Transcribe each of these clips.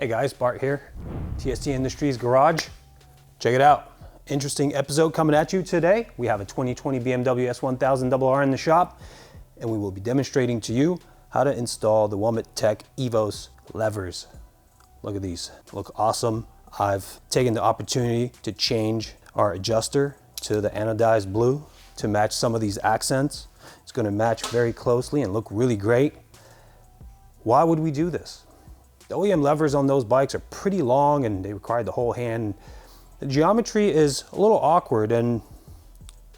Hey guys, Bart here, TST Industries Garage. Check it out. Interesting episode coming at you today. We have a 2020 BMW S1000RR in the shop, and we will be demonstrating to you how to install the Womet-Tech Evos levers. Look at these, look awesome. I've taken the opportunity to change our adjuster to the anodized blue to match some of these accents. It's going to match very closely and look really great. Why would we do this? The OEM levers on those bikes are pretty long and they require the whole hand. The geometry is a little awkward, and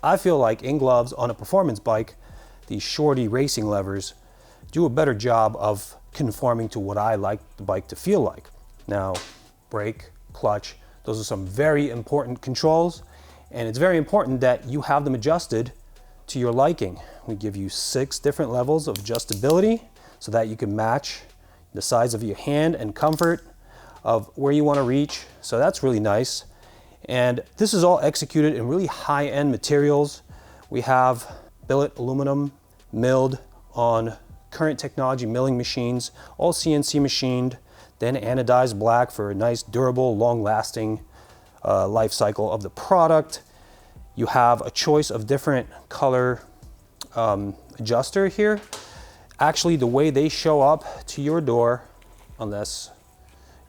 I feel like in gloves on a performance bike, these Shorty racing levers do a better job of conforming to what I like the bike to feel like. Now, brake, clutch, those are some very important controls, and it's very important that you have them adjusted to your liking. We give you 6 different levels of adjustability so that you can match the size of your hand and comfort of where you want to reach. So that's really nice. And this is all executed in really high-end materials. We have billet aluminum milled on current technology milling machines, all CNC machined, then anodized black for a nice, durable, long-lasting life cycle of the product. You have a choice of different color adjuster here. Actually, the way they show up to your door, unless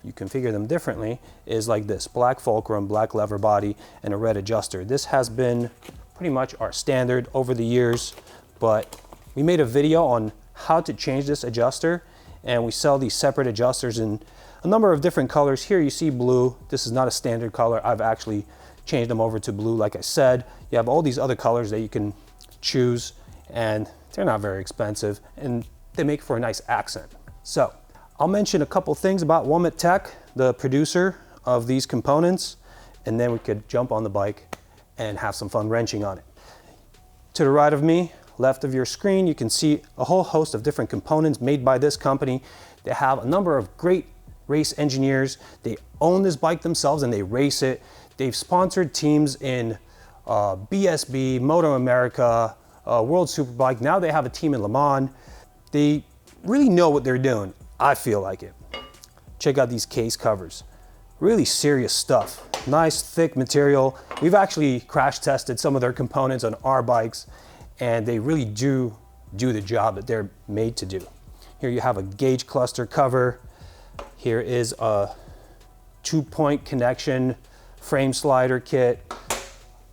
you configure them differently, is like this: black fulcrum, black lever body, and a red adjuster. This has been pretty much our standard over the years, but we made a video on how to change this adjuster, and we sell these separate adjusters in a number of different colors. Here you see blue. This is not a standard color. I've actually changed them over to blue. Like I said, you have all these other colors that you can choose, and they're not very expensive, and they make for a nice accent. So I'll mention a couple things about Womet-Tech, the producer of these components, and then we could jump on the bike and have some fun wrenching on it. To the right of me, left of your screen, you can see a whole host of different components made by this company. They have a number of great race engineers. They own this bike themselves and they race it. They've sponsored teams in BSB, Moto America, World Superbike. Now they have a team in Le Mans. They really know what they're doing. I feel like it. Check out these case covers. Really serious stuff. Nice thick material. We've actually crash tested some of their components on our bikes, and they really do the job that they're made to do. Here you have a gauge cluster cover. Here is a 2-point connection frame slider kit.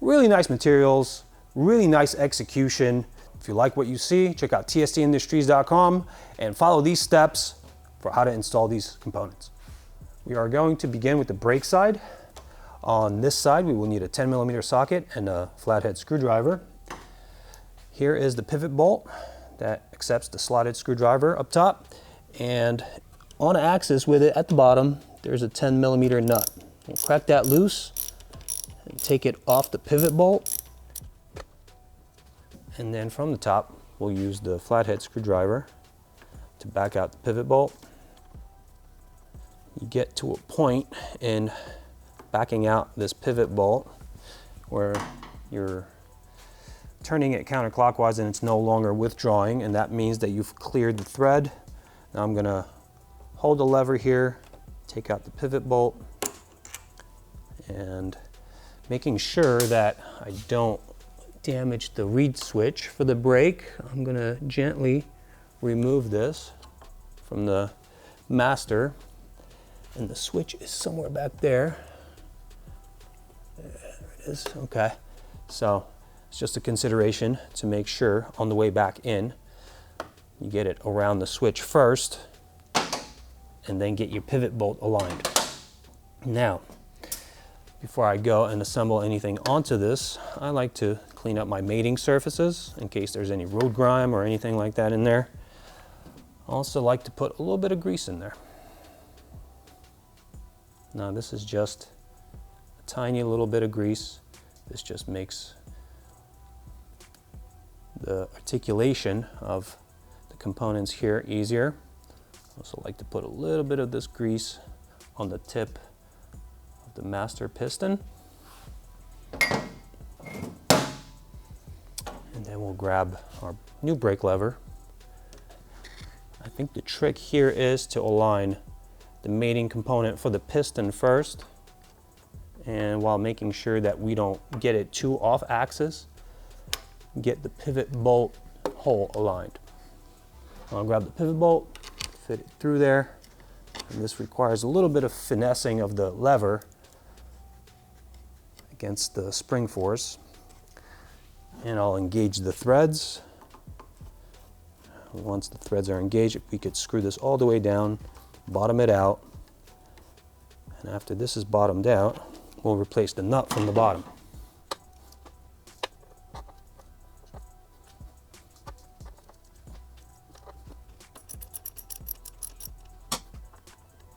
Really nice materials, really nice execution. If you like what you see, check out tstindustries.com and follow these steps for how to install these components. We are going to begin with the brake side. On this side, we will need a 10mm socket and a flathead screwdriver. Here is the pivot bolt that accepts the slotted screwdriver up top, and on axis with it at the bottom, there's a 10mm nut. We'll crack that loose and take it off the pivot bolt. And then from the top, we'll use the flathead screwdriver to back out the pivot bolt. You get to a point in backing out this pivot bolt where you're turning it counterclockwise and it's no longer withdrawing, and that means that you've cleared the thread. Now I'm gonna hold the lever here, take out the pivot bolt, and making sure that I don't damage the reed switch for the brake, I'm gonna gently remove this from the master, and the switch is somewhere back there. There it is, okay. So it's just a consideration to make sure on the way back in, you get it around the switch first, and then get your pivot bolt aligned. Now, before I go and assemble anything onto this, I like to clean up my mating surfaces in case there's any road grime or anything like that in there. I also like to put a little bit of grease in there. Now this is just a tiny little bit of grease. This just makes the articulation of the components here easier. I also like to put a little bit of this grease on the tip of the master piston. And then we'll grab our new brake lever. I think the trick here is to align the mating component for the piston first, and while making sure that we don't get it too off axis, get the pivot bolt hole aligned. I'll grab the pivot bolt, fit it through there, and this requires a little bit of finessing of the lever against the spring force. And I'll engage the threads. Once the threads are engaged, we could screw this all the way down, bottom it out, and after this is bottomed out, we'll replace the nut from the bottom.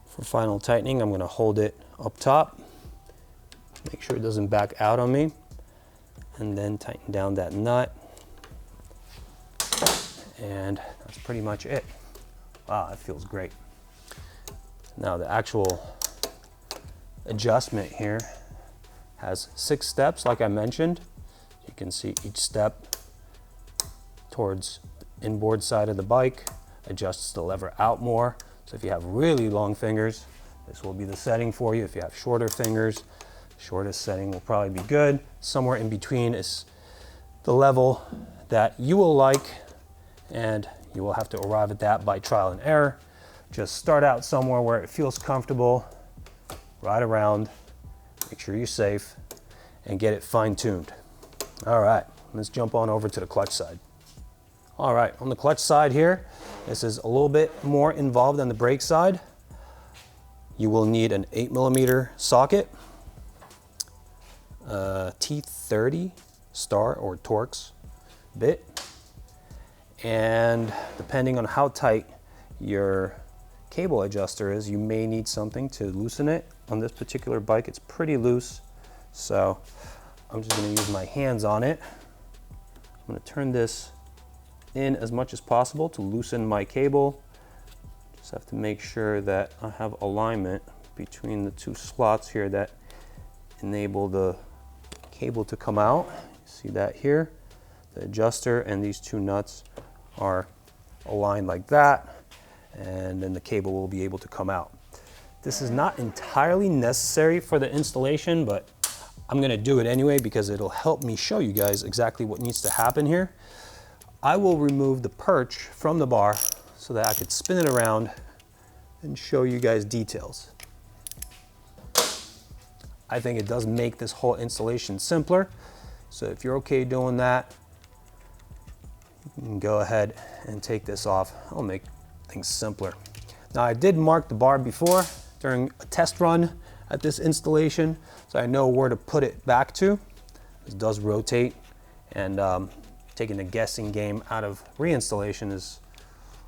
For final tightening, I'm going to hold it up top, make sure it doesn't back out on me, and then tighten down that nut. And that's pretty much it. Wow, that feels great. Now the actual adjustment here has 6 steps, like I mentioned. You can see each step towards the inboard side of the bike adjusts the lever out more. So if you have really long fingers, this will be the setting for you. If you have shorter fingers, shortest setting will probably be good. Somewhere in between is the level that you will like, and you will have to arrive at that by trial and error. Just start out somewhere where it feels comfortable, ride around, make sure you're safe, and get it fine-tuned. All right, let's jump on over to the clutch side. All right, on the clutch side here, this is a little bit more involved than the brake side. You will need an 8mm socket, T30 star or Torx bit, and depending on how tight your cable adjuster is, you may need something to loosen it. On this particular bike, it's pretty loose, so I'm just going to use my hands on it. I'm going to turn this in as much as possible to loosen my cable. Just have to make sure that I have alignment between the 2 slots here that enable the cable to come out. See that here? The adjuster and these 2 nuts are aligned like that, and then the cable will be able to come out. This is not entirely necessary for the installation, but I'm going to do it anyway because it'll help me show you guys exactly what needs to happen here. I will remove the perch from the bar so that I could spin it around and show you guys details. I think it does make this whole installation simpler. So if you're okay doing that, you can go ahead and take this off. I'll make things simpler. Now I did mark the bar before during a test run at this installation, so I know where to put it back to. This does rotate, and taking the guessing game out of reinstallation is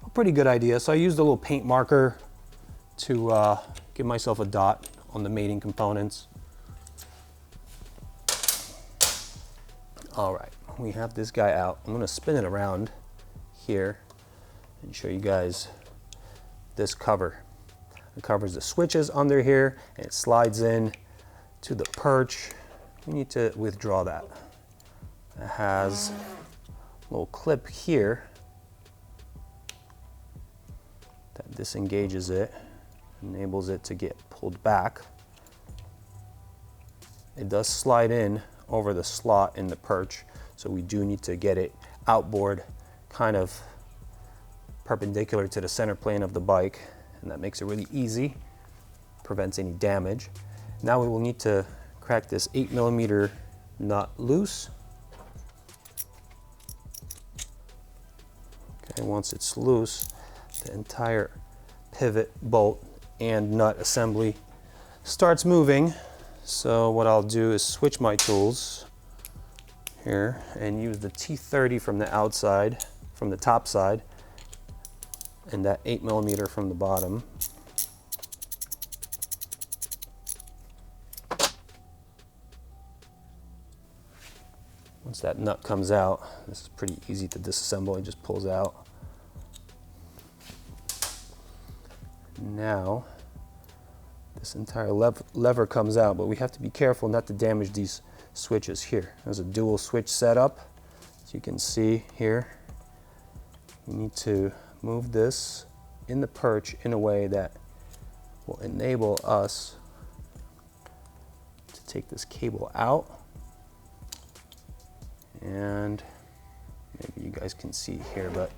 a pretty good idea. So I used a little paint marker to give myself a dot on the mating components. All right, we have this guy out. I'm gonna spin it around here and show you guys this cover. It covers the switches under here, and it slides in to the perch. We need to withdraw that. It has a little clip here that disengages it, enables it to get pulled back. It does slide in over the slot in the perch, so we do need to get it outboard, kind of perpendicular to the center plane of the bike, and that makes it really easy, prevents any damage. Now we will need to crack this 8mm nut loose. Okay, once it's loose, the entire pivot, bolt, and nut assembly starts moving. So what I'll do is switch my tools here and use the T30 from the outside, from the top side, and that 8mm from the bottom. Once that nut comes out, this is pretty easy to disassemble. It just pulls out. Now, this entire lever comes out, but we have to be careful not to damage these switches here. There's a dual switch setup, as you can see here. You need to move this in the perch in a way that will enable us to take this cable out, and maybe you guys can see here, but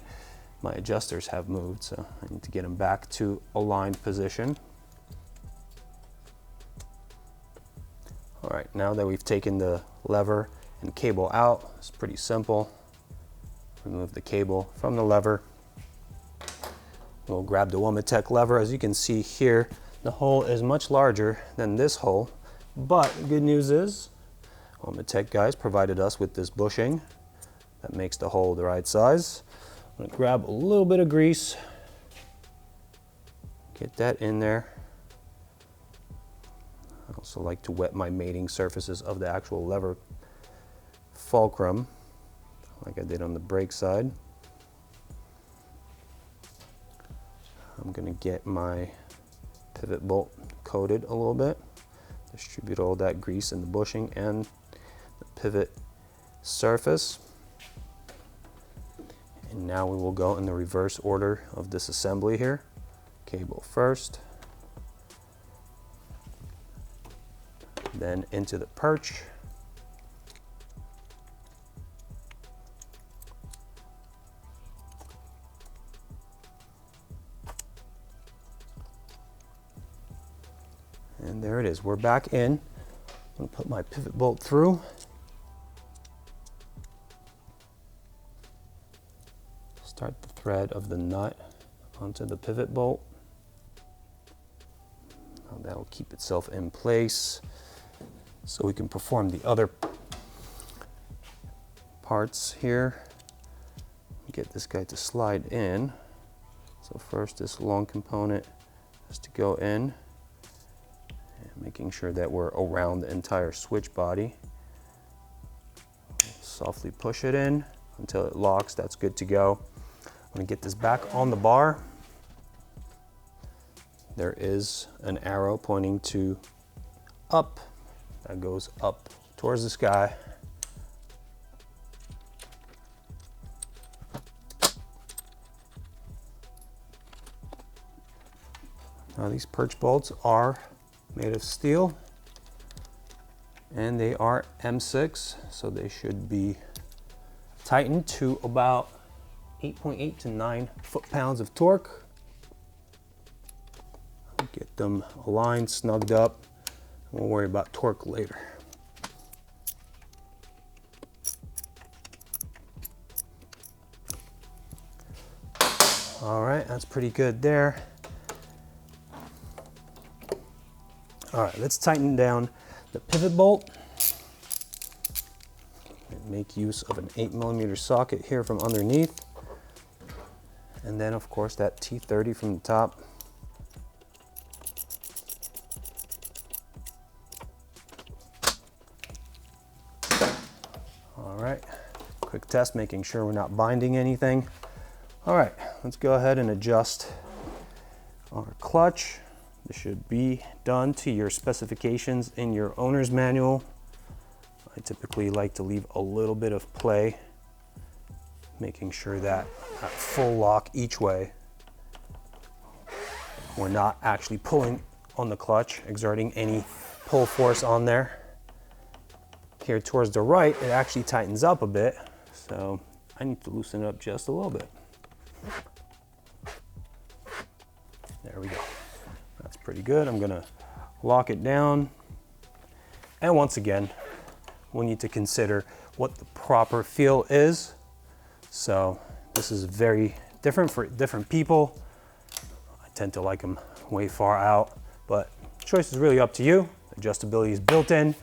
my adjusters have moved, so I need to get them back to aligned position. All right, now that we've taken the lever and cable out, it's pretty simple. Remove the cable from the lever. We'll grab the Womet-Tech lever. As you can see here, the hole is much larger than this hole, but the good news is Womet-Tech guys provided us with this bushing that makes the hole the right size. I'm gonna grab a little bit of grease, get that in there. I also like to wet my mating surfaces of the actual lever fulcrum, like I did on the brake side. I'm gonna get my pivot bolt coated a little bit, distribute all that grease in the bushing and the pivot surface. And now we will go in the reverse order of this assembly here. Cable first, then into the perch. And there it is, we're back in. I'm gonna put my pivot bolt through. Start the thread of the nut onto the pivot bolt. Now that'll keep itself in place so we can perform the other parts here. Get this guy to slide in. So first this long component has to go in, and making sure that we're around the entire switch body. Softly push it in until it locks. That's good to go. I'm gonna get this back on the bar. There is an arrow pointing to up. That goes up towards the sky. Now these perch bolts are made of steel and they are M6, so they should be tightened to about 8.8 to 9 foot-pounds of torque. Get them aligned, snugged up. We'll worry about torque later. All right, that's pretty good there. All right, let's tighten down the pivot bolt. And make use of an 8mm socket here from underneath. And then of course that T30 from the top. All right, quick test, making sure we're not binding anything. All right, let's go ahead and adjust our clutch. This should be done to your specifications in your owner's manual. I typically like to leave a little bit of play, making sure that at full lock each way, we're not actually pulling on the clutch, exerting any pull force on there. Here towards the right, it actually tightens up a bit, so I need to loosen it up just a little bit. There we go. That's pretty good. I'm gonna lock it down. And once again, we need to consider what the proper feel is. So this is very different for different people. I tend to like them way far out, but choice is really up to you. Adjustability is built in.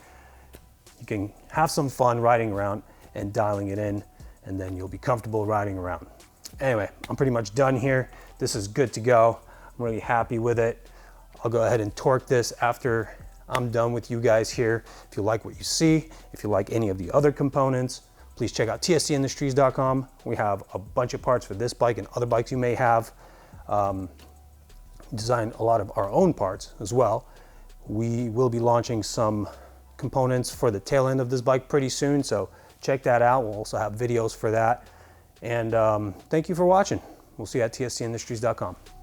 You can have some fun riding around and dialing it in, and then you'll be comfortable riding around. Anyway, I'm pretty much done here. This is good to go. I'm really happy with it. I'll go ahead and torque this after I'm done with you guys here. If you like what you see, if you like any of the other components, please check out tstindustries.com. We have a bunch of parts for this bike and other bikes you may have. Designed a lot of our own parts as well. We will be launching some components for the tail end of this bike pretty soon, so check that out. We'll also have videos for that. And thank you for watching. We'll see you at tstindustries.com.